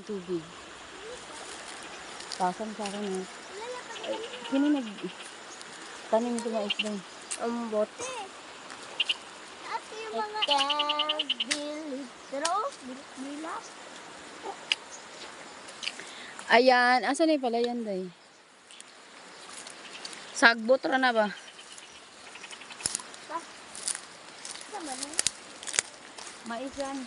tubig. Pasang sa akin eh. Sino tanim ko mais doon? Ambot. Ayan, asan na pala yan, day? Sagbot ra na ba? Mais yan.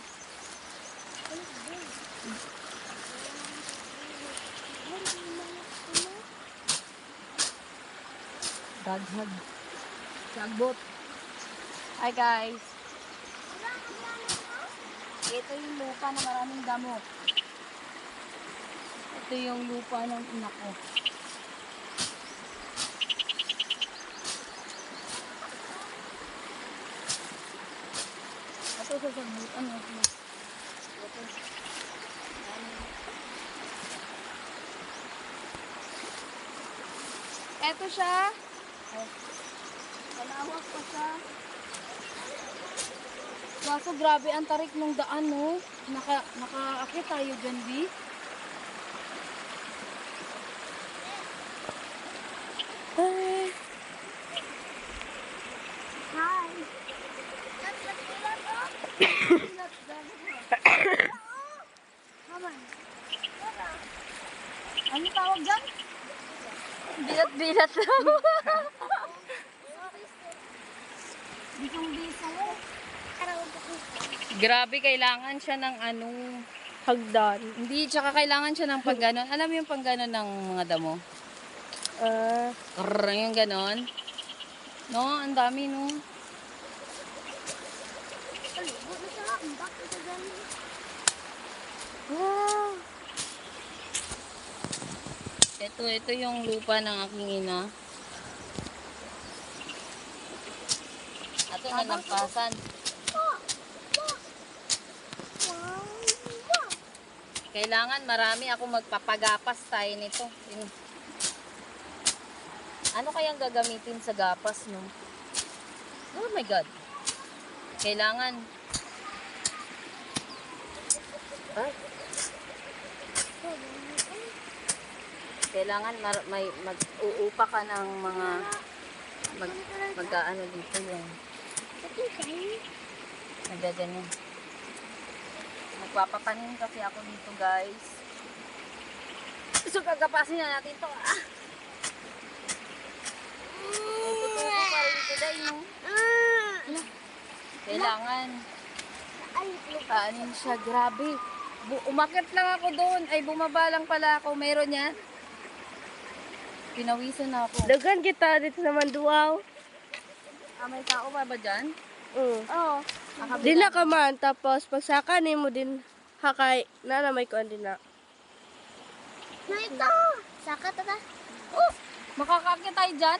Daghag. Sagbot. Hi guys. Ito yung lupa na maraming damo. Ito yung lupa ng ina ko. Ito sa sagbutan mo. Ito siya. Malawak pa siya. Kaso grabe ang tarik ng daan, no? Nakaakit tayo dyan, Bi. Hi. Hi. Ano tawag dyan? Bilat-bilat lang. Bisong-bisong. Grabe, kailangan siya ng Hagdan. Hindi, tsaka kailangan siya ng pangganon. Alam mo yung pangganon ng mga damo? Yung ganon. No, ang dami, no? Wow! Ito yung lupa ng aking ina. Ito na nagpasan. Kailangan marami ako magpapagapas tayo nito. Ano kayang gagamitin sa gapas, no? Oh my God. Kailangan. Ay. Kailangan mag-uupa ka ng mga mag-ano dito yung nagaganyan. Magpapapanin kasi ako dito, guys. So, gagapasin na natin ito. Tutuko pa rin ito, day, no? Kailangan kaanin siya. Grabe. Umakit lang ako doon. Ay, bumaba lang pala ako. Meron yan. Pinawisan na ako. Dagan kita dito naman duwaw. May tao pa ba dyan? Oo. Di na ka man. Tapos pagsaka ni mo din hakay na may kuan din na. Ito! Saka tata. Oh! Makakakit tayo dyan?